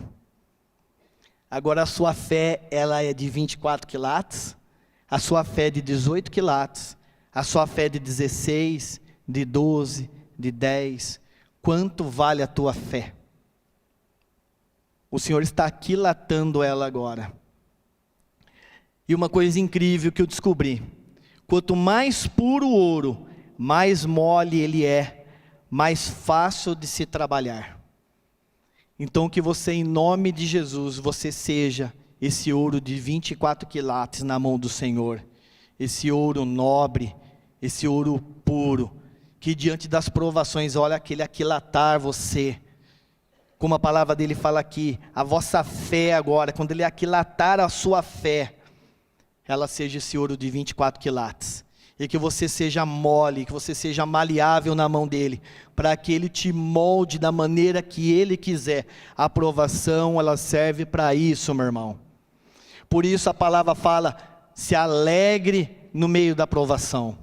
Agora a sua fé, ela é de 24 quilates, a sua fé é de 18 quilates, a sua fé é de 16, de 12, de 10, quanto vale a tua fé? O Senhor está aquilatando ela agora. E uma coisa incrível que eu descobri, quanto mais puro o ouro, mais mole ele é, mais fácil de se trabalhar. Então que você, em nome de Jesus, você seja esse ouro de 24 quilates na mão do Senhor, esse ouro nobre, esse ouro puro, que diante das provações, olha aquele aquilatar você, como a palavra dele fala aqui, a vossa fé agora, quando ele aquilatar a sua fé, ela seja esse ouro de 24 quilates, e que você seja mole, que você seja maleável na mão dele, para que ele te molde da maneira que ele quiser. A aprovação, ela serve para isso, meu irmão. Por isso a palavra fala, se alegre no meio da provação.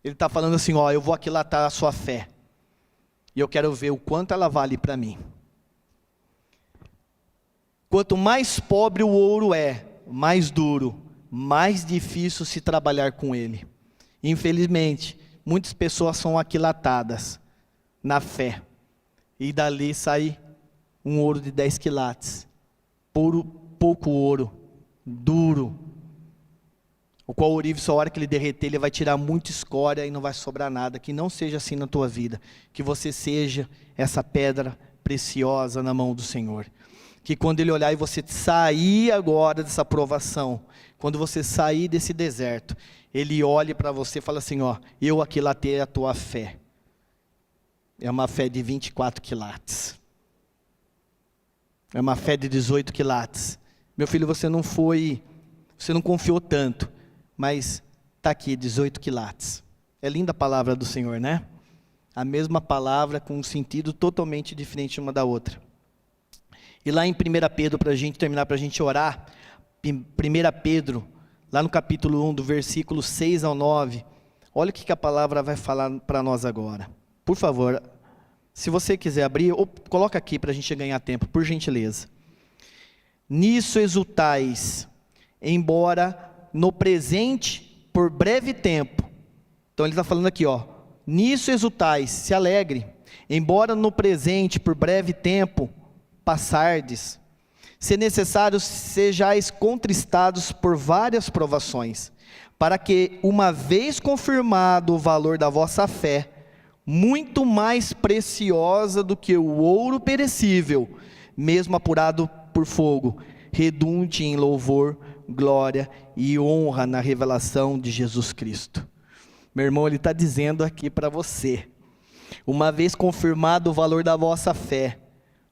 Ele está falando assim, ó, eu vou aquilatar a sua fé. E eu quero ver o quanto ela vale para mim. Quanto mais pobre o ouro é, mais duro, mais difícil se trabalhar com ele. Infelizmente, muitas pessoas são aquilatadas na fé. E dali sai um ouro de 10 quilates. Pouco ouro, duro. O qual o ourives, a hora que ele derreter, ele vai tirar muita escória e não vai sobrar nada. Que não seja assim na tua vida. Que você seja essa pedra preciosa na mão do Senhor. Que quando Ele olhar e você sair agora dessa provação, quando você sair desse deserto, Ele olhe para você e fala assim, ó, eu aquilatei a tua fé. É uma fé de 24 quilates. É uma fé de 18 quilates. Meu filho, você não confiou tanto, mas está aqui, 18 quilates. É linda a palavra do Senhor, né? A mesma palavra com um sentido totalmente diferente uma da outra. E lá em 1 Pedro, para a gente terminar, para a gente orar, 1 Pedro, lá no capítulo 1, do versículo 6 ao 9, olha o que a palavra vai falar para nós agora. Por favor, se você quiser abrir, ou coloca aqui para a gente ganhar tempo, por gentileza. Nisso exultais, embora no presente, por breve tempo. Então ele está falando aqui, ó, nisso exultais, se alegre, embora no presente, por breve tempo, passardes, se necessário sejais contristados por várias provações, para que, uma vez confirmado o valor da vossa fé, muito mais preciosa do que o ouro perecível, mesmo apurado por fogo, redunde em louvor, glória e honra na revelação de Jesus Cristo. Meu irmão, ele está dizendo aqui para você, uma vez confirmado o valor da vossa fé,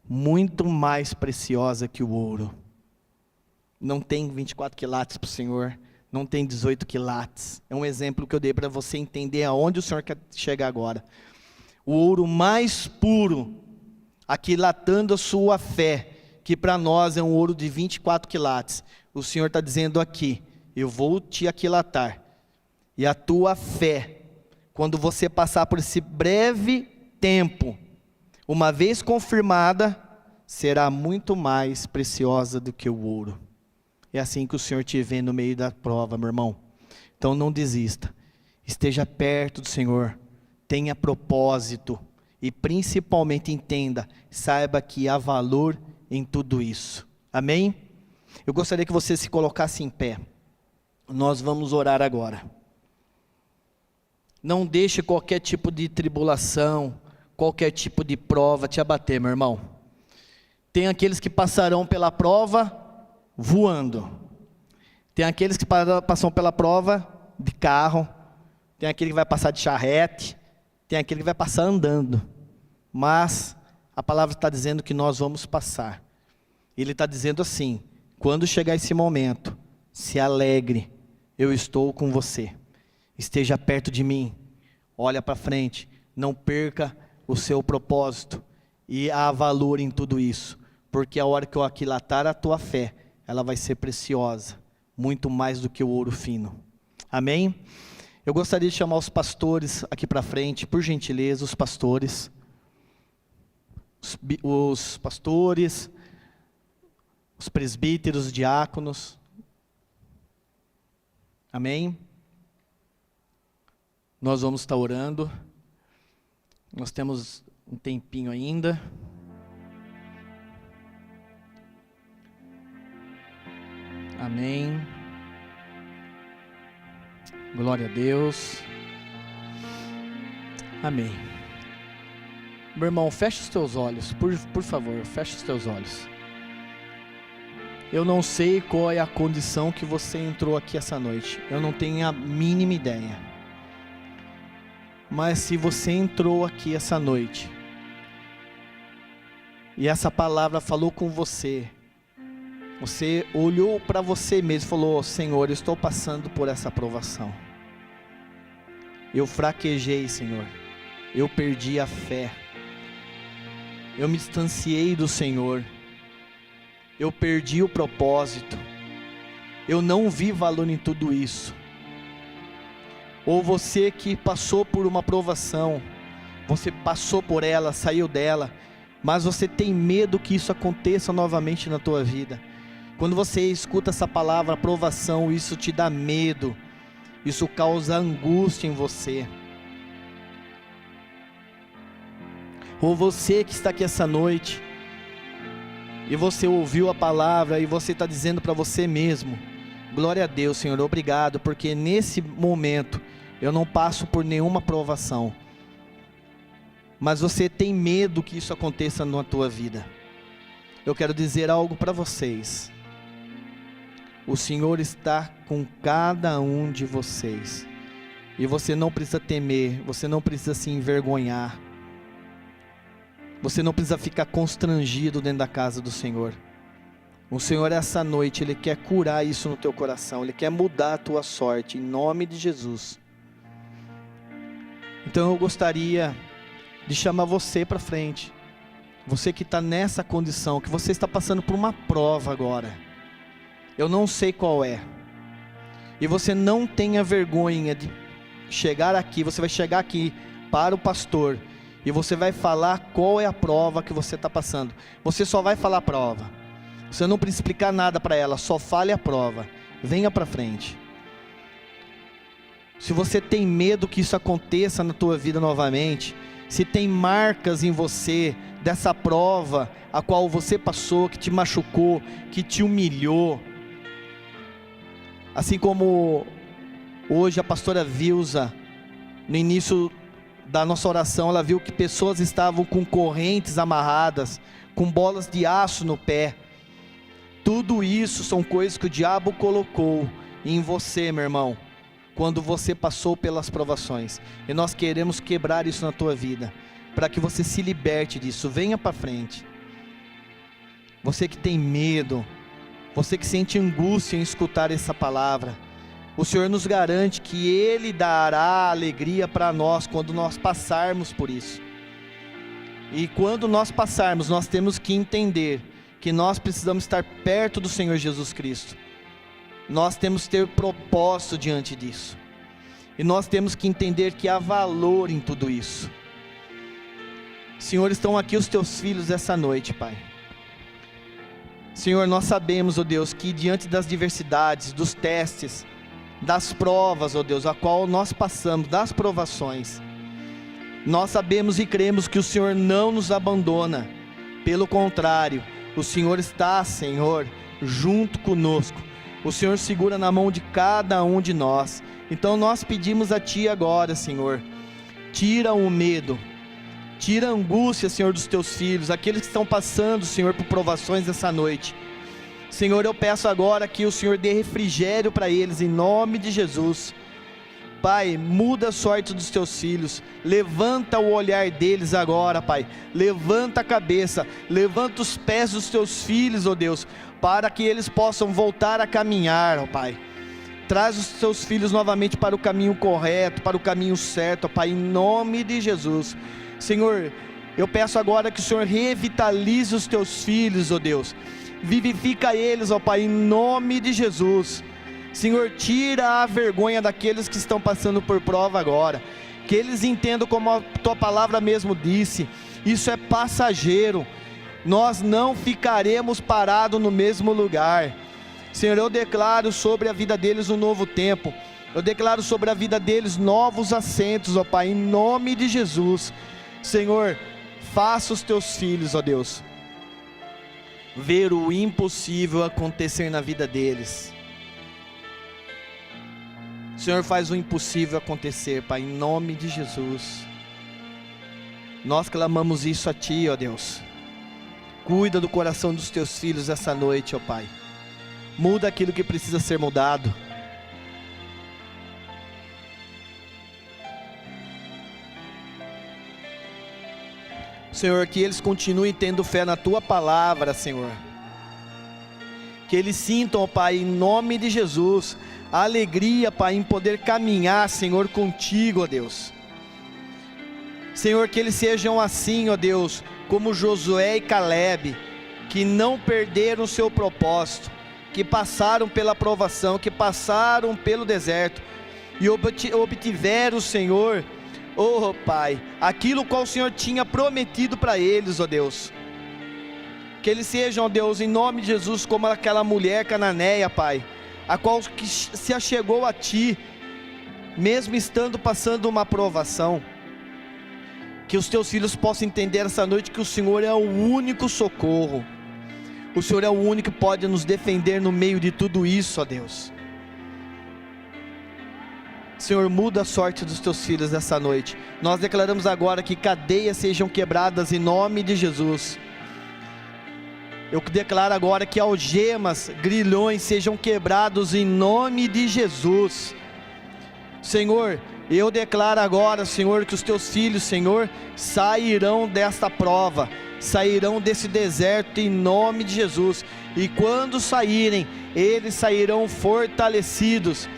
muito mais preciosa que o ouro. Não tem 24 quilates para o Senhor, não tem 18 quilates. É um exemplo que eu dei para você entender aonde o Senhor quer chegar agora. O ouro mais puro, aquilatando a sua fé, que para nós é um ouro de 24 quilates. O Senhor está dizendo aqui, eu vou te aquilatar. E a tua fé, quando você passar por esse breve tempo, uma vez confirmada, será muito mais preciosa do que o ouro. É assim que o Senhor te vê no meio da prova, meu irmão. Então não desista. Esteja perto do Senhor. Tenha propósito. E principalmente entenda, saiba que há valor em tudo isso. Amém? Eu gostaria que você se colocasse em pé. Nós vamos orar agora. Não deixe qualquer tipo de tribulação, qualquer tipo de prova te abater, meu irmão. Tem aqueles que passarão pela prova voando. Tem aqueles que passam pela prova de carro. Tem aquele que vai passar de charrete. Tem aquele que vai passar andando. Mas a palavra está dizendo que nós vamos passar. Ele está dizendo assim, quando chegar esse momento, se alegre, eu estou com você. Esteja perto de mim. Olha para frente. Não perca o seu propósito, e há valor em tudo isso, porque a hora que eu aquilatar a tua fé, ela vai ser preciosa, muito mais do que o ouro fino. Amém? Eu gostaria de chamar os pastores aqui para frente, por gentileza, os pastores, os presbíteros, os diáconos. Amém? Nós vamos estar orando. Nós temos um tempinho ainda. Amém. Glória a Deus. Amém. Meu irmão, feche os teus olhos, por favor, feche os teus olhos. Eu não sei qual é a condição que você entrou aqui essa noite. Eu não tenho a mínima ideia. Mas se você entrou aqui essa noite, e essa palavra falou com você, você olhou para você mesmo e falou, Senhor, eu estou passando por essa provação. Eu fraquejei, Senhor. Eu perdi a fé. Eu me distanciei do Senhor. Eu perdi o propósito. Eu não vi valor em tudo isso. ou você que passou por uma provação, você passou por ela, saiu dela, mas você tem medo que isso aconteça novamente na tua vida. Quando você escuta essa palavra provação, isso te dá medo, isso causa angústia em você. Ou você que está aqui essa noite, e você ouviu a palavra, e você está dizendo para você mesmo: glória a Deus, Senhor, obrigado, porque nesse momento, eu não passo por nenhuma provação. Mas você tem medo que isso aconteça na tua vida. Eu quero dizer algo para vocês. O Senhor está com cada um de vocês. E você não precisa temer, você não precisa se envergonhar. Você não precisa ficar constrangido dentro da casa do Senhor. O Senhor, essa noite, Ele quer curar isso no teu coração. Ele quer mudar a tua sorte, em nome de Jesus. Então eu gostaria de chamar você para frente. Você que está nessa condição, que você está passando por uma prova agora. Eu não sei qual é. E você não tenha vergonha de chegar aqui. Você vai chegar aqui para o pastor e você vai falar qual é a prova que você está passando. Você só vai falar a prova. Você não precisa explicar nada para ela, só fale a prova. Venha para frente. Se você tem medo que isso aconteça na tua vida novamente, se tem marcas em você dessa prova a qual você passou, que te machucou, que te humilhou, assim como hoje a pastora Vilza, no início da nossa oração, ela viu que pessoas estavam com correntes amarradas, com bolas de aço no pé. Tudo isso são coisas que o diabo colocou em você, meu irmão, quando você passou pelas provações. E nós queremos quebrar isso na tua vida, para que você se liberte disso. Venha para frente. Você que tem medo, você que sente angústia em escutar essa palavra, o Senhor nos garante que Ele dará alegria para nós quando nós passarmos por isso. E quando nós passarmos, nós temos que entender que nós precisamos estar perto do Senhor Jesus Cristo. Nós temos que ter propósito diante disso. E nós temos que entender que há valor em tudo isso. Senhor, estão aqui os teus filhos essa noite, Pai. Senhor, nós sabemos, ó Deus, que diante das diversidades, dos testes, das provas, ó Deus, a qual nós passamos, das provações, nós sabemos e cremos que o Senhor não nos abandona. Pelo contrário, o Senhor está, Senhor, junto conosco. O Senhor segura na mão de cada um de nós. Então nós pedimos a Ti agora, Senhor, tira o medo, tira a angústia, Senhor, dos Teus filhos, aqueles que estão passando, Senhor, por provações essa noite. Senhor, eu peço agora que o Senhor dê refrigério para eles, em nome de Jesus. Pai, muda a sorte dos Teus filhos, levanta o olhar deles agora, Pai, levanta a cabeça, levanta os pés dos Teus filhos, ó Deus, para que eles possam voltar a caminhar, ó Pai. Traz os Teus filhos novamente para o caminho correto, para o caminho certo, ó Pai, em nome de Jesus. Senhor, eu peço agora que o Senhor revitalize os Teus filhos, ó Deus, vivifica eles, ó Pai, em nome de Jesus. Senhor, tira a vergonha daqueles que estão passando por prova agora, que eles entendam como a Tua palavra mesmo disse, isso é passageiro, nós não ficaremos parados no mesmo lugar. Senhor, eu declaro sobre a vida deles um novo tempo, eu declaro sobre a vida deles novos assentos, ó Pai, em nome de Jesus. Senhor, faça os Teus filhos, ó Deus, ver o impossível acontecer na vida deles. Senhor, faz o impossível acontecer, Pai, em nome de Jesus. Nós clamamos isso a Ti, ó Deus. Cuida do coração dos Teus filhos essa noite, ó Pai. Muda aquilo que precisa ser mudado. Senhor, que eles continuem tendo fé na Tua palavra, Senhor. Que eles sintam, ó Pai, em nome de Jesus, a alegria, Pai, em poder caminhar, Senhor, contigo, ó Deus. Senhor, que eles sejam assim, ó Deus, como Josué e Calebe, que não perderam o seu propósito, que passaram pela provação, que passaram pelo deserto, e obtiveram, Senhor, oh Pai, aquilo qual o Senhor tinha prometido para eles, ó Deus. Que eles sejam, ó Deus, em nome de Jesus, como aquela mulher cananeia, Pai, a qual que se achegou a Ti, mesmo estando passando uma provação. Que os Teus filhos possam entender essa noite que o Senhor é o único socorro. O Senhor é o único que pode nos defender no meio de tudo isso, ó Deus. Senhor, muda a sorte dos Teus filhos nessa noite. Nós declaramos agora que cadeias sejam quebradas em nome de Jesus. Eu declaro agora que algemas, grilhões sejam quebrados em nome de Jesus. Senhor, eu declaro agora, Senhor, que os Teus filhos, Senhor, sairão desta prova, sairão desse deserto em nome de Jesus. E quando saírem, eles sairão fortalecidos,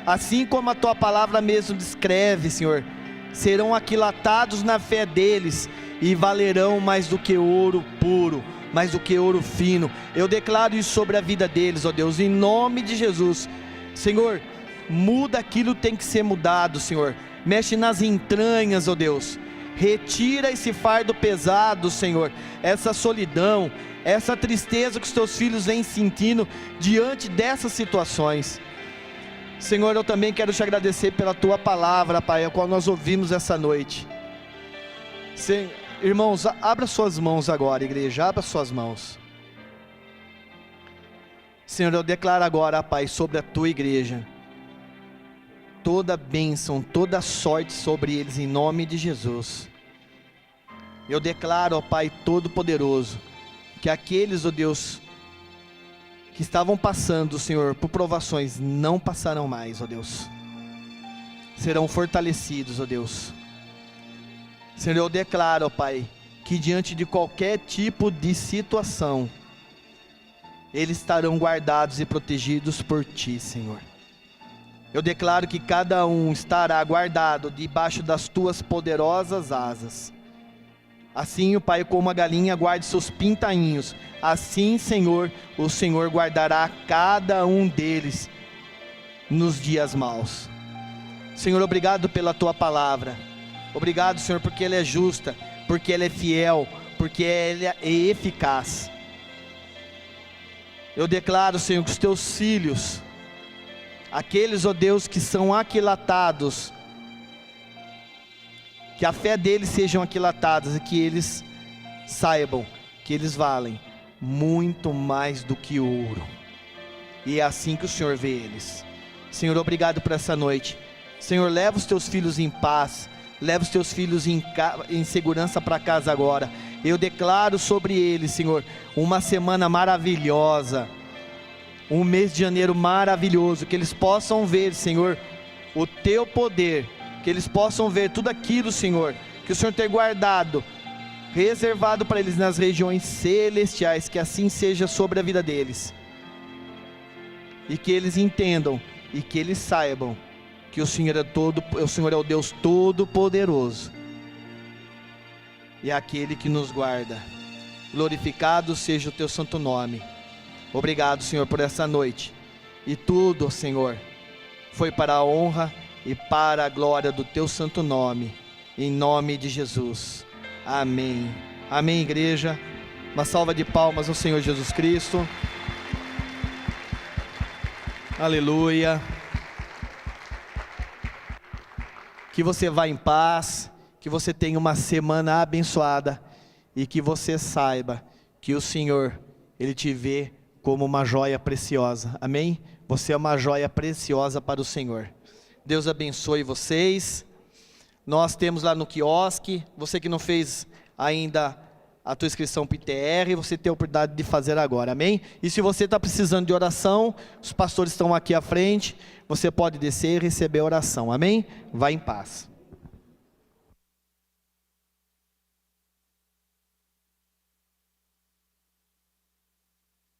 assim como a Tua palavra mesmo descreve, Senhor. Serão aquilatados na fé deles e valerão mais do que ouro puro, mais do que ouro fino. Eu declaro isso sobre a vida deles, ó Deus, em nome de Jesus. Senhor, muda aquilo que tem que ser mudado, Senhor. Mexe nas entranhas, ó Deus. Retira esse fardo pesado, Senhor, essa solidão, essa tristeza que os Teus filhos vêm sentindo diante dessas situações. Senhor, eu também quero Te agradecer pela Tua palavra, Pai, a qual nós ouvimos essa noite. Irmãos, abra suas mãos agora, igreja, abra suas mãos. Senhor, eu declaro agora, Pai, sobre a Tua igreja, toda bênção, toda sorte sobre eles, em nome de Jesus. Eu declaro, ó Pai Todo-Poderoso, que aqueles, ó Deus, que estavam passando, Senhor, por provações, não passarão mais, ó Deus. Serão fortalecidos, ó Deus. Senhor, eu declaro, ó Pai, que diante de qualquer tipo de situação, eles estarão guardados e protegidos por Ti, Senhor. Eu declaro que cada um estará guardado debaixo das Tuas poderosas asas. Assim, o Pai, como a galinha guarda seus pintainhos, assim, Senhor, o Senhor guardará cada um deles nos dias maus. Senhor, obrigado pela Tua palavra. Obrigado, Senhor, porque ela é justa, porque ela é fiel, porque ela é eficaz. Eu declaro, Senhor, que os Teus filhos, aqueles, ó Deus, que são aquilatados, que a fé deles sejam aquilatadas e que eles saibam que eles valem muito mais do que ouro. E é assim que o Senhor vê eles. Senhor, obrigado por essa noite. Senhor, leva os Teus filhos em paz, leva os Teus filhos em segurança para casa agora. Eu declaro sobre eles, Senhor, uma semana maravilhosa, um mês de janeiro maravilhoso, que eles possam ver, Senhor, o Teu poder, que eles possam ver tudo aquilo, Senhor, que o Senhor tem guardado, reservado para eles nas regiões celestiais, que assim seja sobre a vida deles, e que eles entendam, e que eles saibam, que o Senhor é o Deus Todo-Poderoso, e é aquele que nos guarda. Glorificado seja o Teu santo nome. Obrigado, Senhor, por essa noite, e tudo, Senhor, foi para a honra e para a glória do Teu santo nome, em nome de Jesus, amém. Amém, igreja. Uma salva de palmas ao Senhor Jesus Cristo. Aleluia. Que você vá em paz, que você tenha uma semana abençoada, e que você saiba que o Senhor, Ele te vê como uma joia preciosa, amém? Você é uma joia preciosa para o Senhor. Deus abençoe vocês. Nós temos lá no quiosque, você que não fez ainda a tua inscrição para o ITR, você tem a oportunidade de fazer agora, amém? E se você está precisando de oração, os pastores estão aqui à frente, você pode descer e receber a oração, amém? Vá em paz.